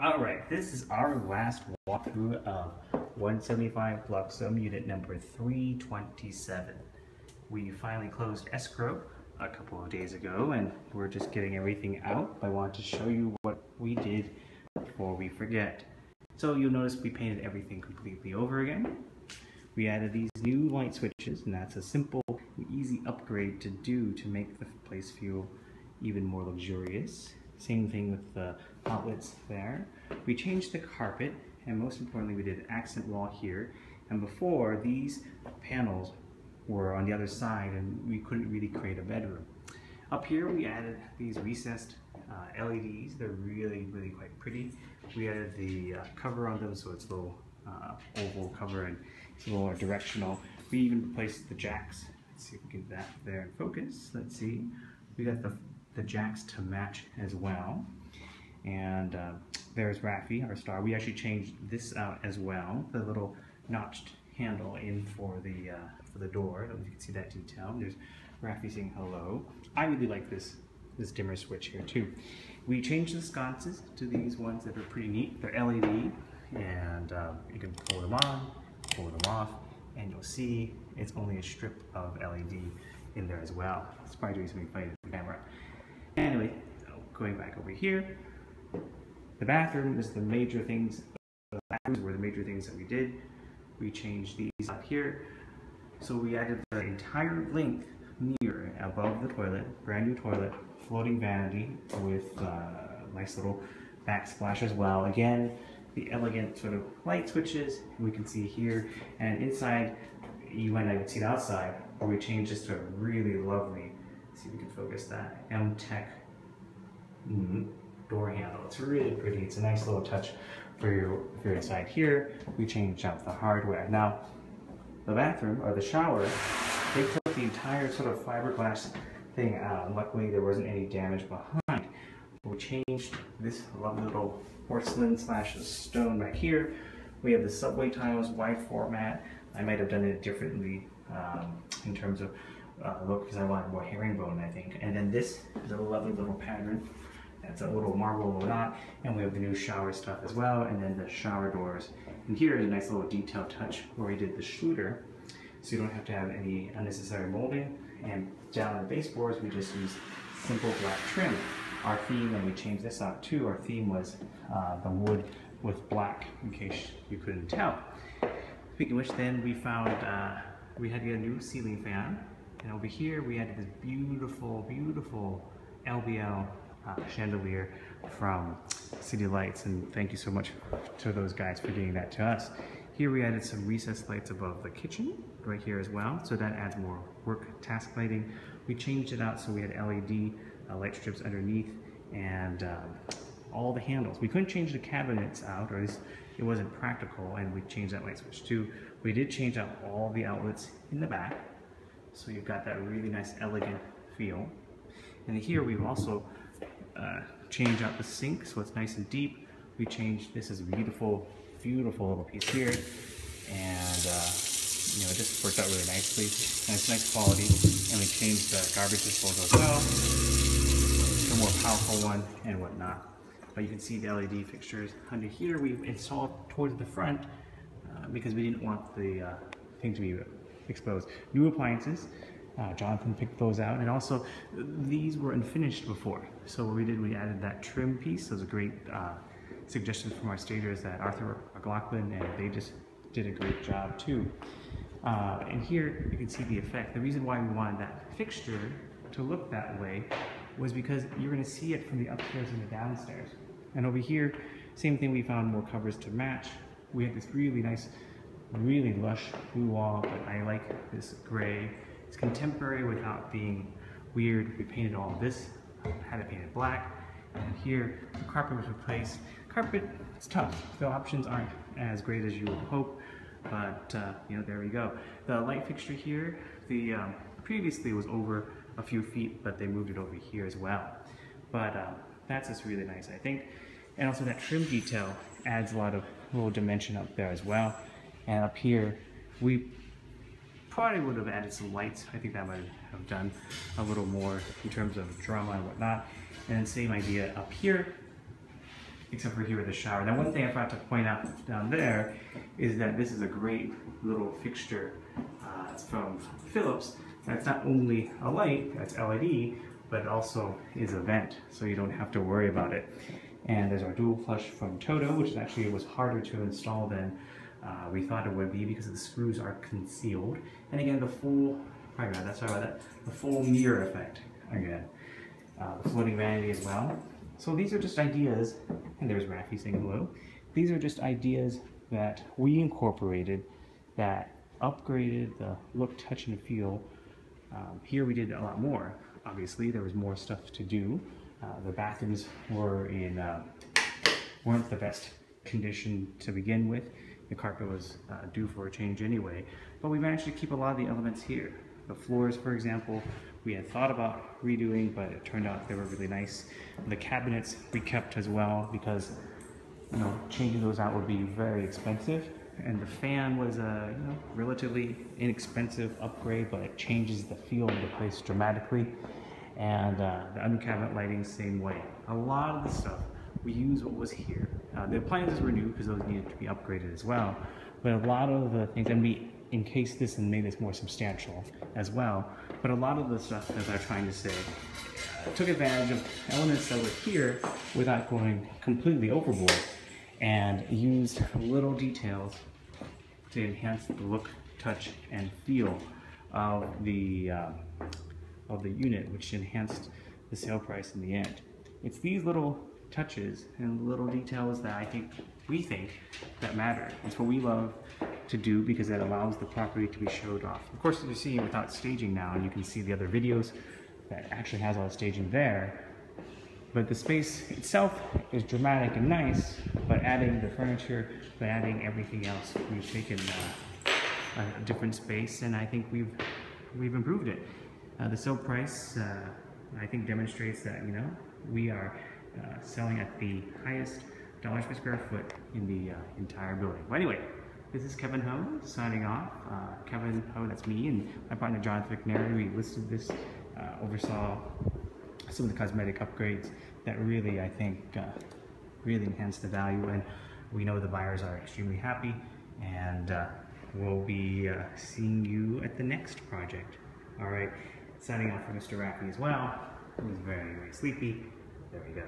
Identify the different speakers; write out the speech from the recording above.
Speaker 1: Alright, this is our last walkthrough of 175 Bloxhome unit number 327. We finally closed escrow a couple of days ago and we're just getting everything out. I want to show you what we did before we forget. So you'll notice we painted everything completely over again. We added these new light switches, and that's a simple and easy upgrade to do to make the place feel even more luxurious. Same thing with the outlets there. We changed the carpet, and most importantly we did an accent wall here. And before, these panels were on the other side and we couldn't really create a bedroom. Up here we added these recessed LEDs. They're really quite pretty. We added the cover on them so it's a little oval cover and it's a little more directional. We even replaced the jacks. Let's see if we can get that there in focus. Let's see. We got the jacks to match as well. And there's Raffi, our star. We actually changed this out as well. The little notched handle in for the door. I don't know if you can see that detail. There's Raffi saying hello. I really like this dimmer switch here too. We changed the sconces to these ones that are pretty neat. They're LED, and you can pull them on, pull them off, and you'll see it's only a strip of LED in there as well. It's probably doing something funny with the camera. Anyway, going back over here, the bathroom is the major things. The bathrooms were the major things that we did. We changed these up here. So we added the entire length mirror above the toilet, brand new toilet, floating vanity with nice little backsplash as well. Again, the elegant sort of light switches we can see here, and inside you might not even see it outside, where we changed this to a really lovely, see if we can focus that, M-Tech door handle. It's really pretty. It's a nice little touch for if you're inside here. We changed out the hardware. Now, the bathroom, or the shower, they took the entire sort of fiberglass thing out. Luckily, there wasn't any damage behind. We changed this lovely little porcelain / stone right here. We have the subway tiles, wide format. I might have done it differently in terms of look, because I wanted more herringbone, I think. And then this is a lovely little pattern. That's a little marble knot, and we have the new shower stuff as well, and then the shower doors. And here is a nice little detail touch where we did the Schluter, so you don't have to have any unnecessary molding. And down on the baseboards, we just used simple black trim. Our theme, and we changed this out too, our theme was the wood with black, in case you couldn't tell. Speaking of which, then we found we had to get a new ceiling fan, and over here we added this beautiful LBL chandelier from City Lights, and thank you so much to those guys for getting that to us. Here we added some recessed lights above the kitchen right here as well, so that adds more work task lighting. We changed it out so we had LED light strips underneath, and all the handles. We couldn't change the cabinets out, or at least it wasn't practical, and we changed that light switch too. We did change out all the outlets in the back, so you've got that really nice elegant feel. And here we've also changed out the sink so it's nice and deep. We changed, this is a beautiful little piece here, and you know, it just worked out really nicely, and it's nice quality. And we changed the garbage disposal as well, a more powerful one and whatnot. But you can see the LED fixtures under here we've installed towards the front because we didn't want the thing to be exposed. New appliances. Jonathan picked those out, and also these were unfinished before. So what we did, we added that trim piece. Those are great suggestions from our stagers at Arthur McLaughlin, and they just did a great job too. And here you can see the effect. The reason why we wanted that fixture to look that way was because you're going to see it from the upstairs and the downstairs. And over here, same thing, we found more covers to match. We had this really nice, really lush blue wall, but I like this gray. It's contemporary without being weird. We painted all of this, had it painted black, and here the carpet was replaced. Carpet, it's tough. The options aren't as great as you would hope, but you know, there we go. The light fixture here, previously was over a few feet, but they moved it over here as well. But that's just really nice, I think. And also that trim detail adds a lot of little dimension up there as well. And up here, we probably would have added some lights. I think that might have done a little more in terms of drama and whatnot. And then same idea up here. except for here with the shower. Now, one thing I forgot to point out down there is that this is a great little fixture. It's from Philips. That's not only a light, that's LED, but it also is a vent, so you don't have to worry about it. And there's our dual flush from Toto, which actually was harder to install than we thought it would be because the screws are concealed. And again, the full, the full mirror effect again. The floating vanity as well. So these are just ideas, and there's Rafi saying hello. These are just ideas that we incorporated that upgraded the look, touch, and feel. Here we did a lot more. Obviously, there was more stuff to do. The bathrooms were weren't the best condition to begin with. The carpet was due for a change anyway, but we managed to keep a lot of the elements here. The floors, for example, we had thought about redoing, but it turned out they were really nice. The cabinets we kept as well because, you know, changing those out would be very expensive. And the fan was a relatively inexpensive upgrade, but it changes the feel of the place dramatically. And the under cabinet lighting, same way. A lot of the stuff, we use what was here. The appliances were new because those needed to be upgraded as well. But a lot of the things, and we encased this and made this more substantial as well. But a lot of the stuff, as I'm trying to say, took advantage of elements that were here without going completely overboard, and used little details to enhance the look, touch, and feel of the unit, which enhanced the sale price in the end. It's these little touches and little details that we think that matter. It's what we love to do because it allows the property to be showed off. Of course, you're seeing it without staging now, and you can see the other videos that actually has all the staging there. But the space itself is dramatic and nice, but adding the furniture, but adding everything else, we've taken a different space, and I think we've improved it. The sale price, I think, demonstrates that we are selling at the highest dollars per square foot in the entire building. Well, anyway, this is K.Ho signing off. K.Ho, that's me, and my partner Jonathan McNary. We listed this, oversaw some of the cosmetic upgrades that really, I think, really enhance the value, and we know the buyers are extremely happy, and we'll be seeing you at the next project. All right, signing off for Mr. Rafi as well, who's very, very sleepy. There we go.